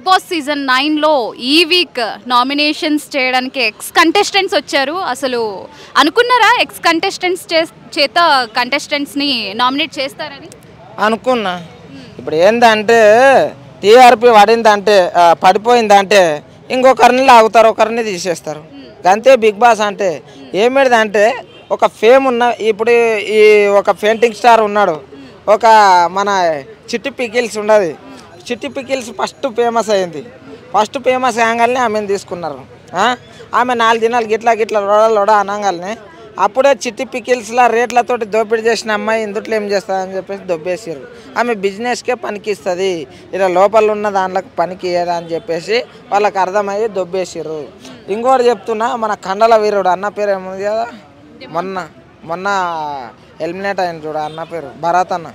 Boss season 9లో ఈ week nominations చేయడానికి X contestants వచ్చారు. అసలు అనుకున్నారా ఎక్స్ కంటెస్టెంట్స్ చేత కంటెస్టెంట్స్ని నామినేట్ చేస్తారని? అనుకున్నా. ఇప్పుడు ఏంటంటే టీఆర్పీ పడిపోయిందంటే ఇంకొకరిని లాగుతారు, ఒకరిని తీసేస్తారు. అంతే బిగ్ బాస్ అంటే. ఏమిటిదంటే ఒక ఫేమ్ ఉన్న ఇప్పుడు ఈ ఒక పెయింటింగ్ స్టార్ ఉన్నాడు, ఒక మన చిట్టి పికిల్స్ ఉన్నది. చిట్టి పికిల్స్ ఫస్ట్ ఫేమస్ అయింది. ఫస్ట్ ఫేమస్ అయ్యంగానే ఆమెను తీసుకున్నారు. ఆమె 4 దినాలు గిట్లా లొడ అనగానే అప్పుడే చిట్టి పికిల్స్లా రేట్లతోటి దోపిడీ చేసిన అమ్మాయి ఇందుట్లో ఏం చేస్తుందని చెప్పేసి దొబ్బేసారు. ఆమె బిజినెస్కే పనికి ఇస్తుంది, ఇలా లోపల ఉన్న దాంట్లోకి పనికి ఇయ్యదా అని చెప్పేసి వాళ్ళకి అర్థమయ్యి దొబ్బేసారు. ఇంకోటి చెప్తున్నా, మన కండల వీరుడు అన్న పేరు ఏముంది కదా, మొన్న ఎలిమినేట్ అయిన చూడ అన్న పేరు భరత్ అన్న,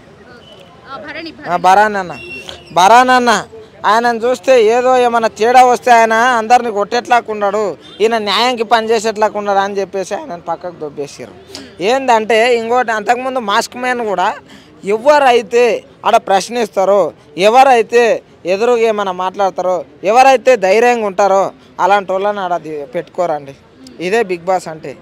భరాన్ అన్న. ఆయనను చూస్తే ఏదో ఏమైనా తేడా వస్తే ఆయన అందరినీ కొట్టేట్లాకున్నాడు, ఈయన న్యాయానికి పనిచేసేట్లాకున్నాడు అని చెప్పేసి ఆయనను పక్కకు దొబ్బేసారు. ఏంటంటే ఇంకోటి, అంతకుముందు మాస్క్ మ్యాన్ కూడా ఎవరైతే ఆడ ప్రశ్నిస్తారో, ఎవరైతే ఎదురుగా ఏమైనా మాట్లాడతారో, ఎవరైతే ధైర్యంగా ఉంటారో అలాంటి వాళ్ళని ఆడ పెట్టుకోరండి. ఇదే బిగ్ బాస్ అంటే.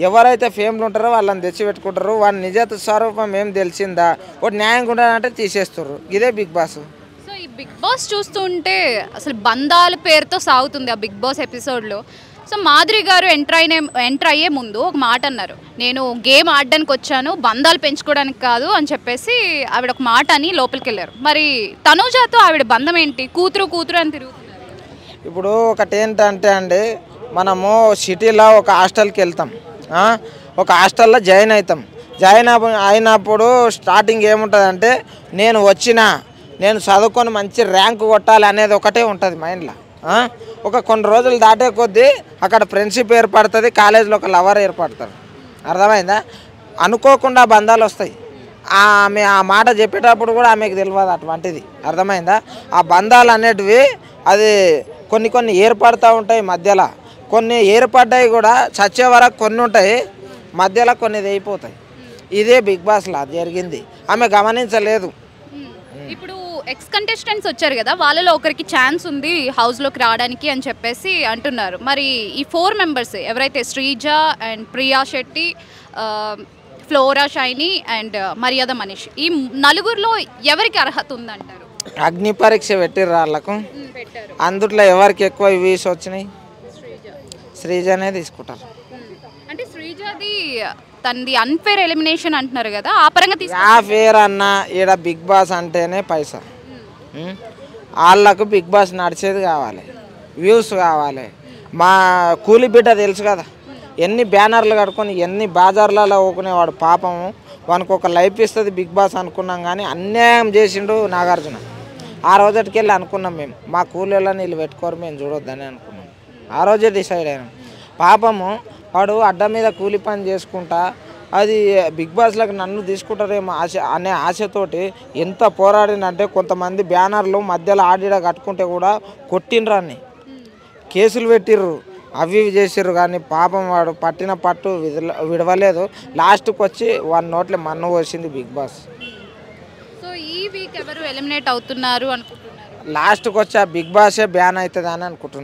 ఎవరైతే ఫేమ్లు ఉంటారో వాళ్ళని తెచ్చి పెట్టుకుంటారు. వాళ్ళ నిజత స్వరూపం ఏం తెలిసిందా, ఒకటి న్యాయంగా ఉండాలంటే తీసేస్తారు. ఇదే బిగ్ బాస్. సో ఈ బిగ్ బాస్ చూస్తుంటే అసలు బంధాల పేరుతో సాగుతుంది ఆ బిగ్ బాస్ ఎపిసోడ్లో. సో మాధురి గారు ఎంటర్ అయ్యే ముందు ఒక మాట అన్నారు, నేను గేమ్ ఆడడానికి వచ్చాను, బంధాలు పెంచుకోవడానికి కాదు అని చెప్పేసి ఆవిడ ఒక మాట అని లోపలికి వెళ్ళారు. మరి తనూజాతో ఆవిడ బంధం ఏంటి? కూతురు అని తిరుగుతున్నారు. ఇప్పుడు ఒకటి ఏంటంటే అండి, మనము సిటీలో ఒక హాస్టల్కి వెళ్తాం, ఒక హాస్టల్లో జాయిన్ అవుతాం. అయినప్పుడు స్టార్టింగ్ ఏముంటుందంటే, నేను చదువుకొని మంచి ర్యాంకు కొట్టాలి అనేది ఒకటే ఉంటుంది మైండ్లో. కొన్ని రోజులు దాటే కొద్దీ అక్కడ ఫ్రెండ్షిప్ ఏర్పడుతుంది, కాలేజీలో ఒక లవర్ ఏర్పడతారు. అర్థమైందా? అనుకోకుండా బంధాలు వస్తాయి. ఆమె ఆ మాట చెప్పేటప్పుడు కూడా ఆమెకు తెలియదు అటువంటిది. అర్థమైందా? ఆ బంధాలు అనేటివి అది కొన్ని ఏర్పడుతూ ఉంటాయి మధ్యలో. కొన్ని ఏర్పడ్డాయి కూడా చచ్చే వరకు కొన్ని ఉంటాయి, మధ్యలో కొన్ని అయిపోతాయి. ఇదే బిగ్ బాస్లో జరిగింది. ఆమె గమనించలేదు. ఇప్పుడు ఎక్స్ కంటెస్టెంట్స్ వచ్చారు కదా, వాళ్ళలో ఒకరికి ఛాన్స్ ఉంది హౌస్లోకి రావడానికి అని చెప్పేసి అంటున్నారు. మరి ఈ 4 మెంబర్స్ ఎవరైతే Sreeja and Priya Shetty, flora shiny and మర్యాద మనీష్, ఈ నలుగురిలో ఎవరికి అర్హత ఉందంటారు? అగ్ని పరీక్ష పెట్టిర్రు వాళ్ళకు. అందుట్లో ఎవరికి ఎక్కువ వ్యూస్ వచ్చినాయి? శ్రీజనే తీసుకుంటారు. అంటే శ్రీజది తనది అన్ఫేర్ ఎలిమినేషన్ అంటున్నారు కదా, ఆ పరంగా ఫేర్ అన్న. ఈడ బిగ్ బాస్ అంటేనే పైసా. వాళ్ళకు బిగ్ బాస్ నడిచేది కావాలి, వ్యూస్ కావాలి. మా కూలి బిడ్డ తెలుసు కదా, ఎన్ని బ్యానర్లు కట్టుకొని ఎన్ని బాజార్లలో ఊకునేవాడు. పాపము వానికి ఒక లైఫ్ ఇస్తుంది బిగ్ బాస్ అనుకున్నాం, కానీ అన్యాయం చేసిండు నాగార్జున. ఆ రోజుకి వెళ్ళి అనుకున్నాం మేము, మా కూలీలను వీళ్ళు పెట్టుకోరు, మేము చూడొద్దని అనుకున్నాం. ఆ రోజే డిసైడ్ అయినాం. పాపము వాడు అడ్డ మీద కూలి పని చేసుకుంటా అది బిగ్ బాస్లోకి నన్ను తీసుకుంటారేమో అనే ఆశతోటి ఎంత పోరాడినంటే, కొంతమంది బ్యానర్లు మధ్యలో ఆడిడ కట్టుకుంటే కూడా కొట్టిండ్రాన్ని, కేసులు పెట్టిర్రు, అవి చేసిర్రు. కానీ పాపం వాడు పట్టిన పట్టు విడవలేదు. లాస్ట్కి వచ్చి వాడి నోట్లే మన్ను పోసింది బిగ్ బాస్. సో ఈ వీక్ ఎవరు ఎలిమినేట్ అవుతున్నారు అనుకుంటున్నారు? లాస్ట్కి వచ్చి ఆ బిగ్ బాసే బ్యాన్ అవుతుంది అని అనుకుంటున్నారు.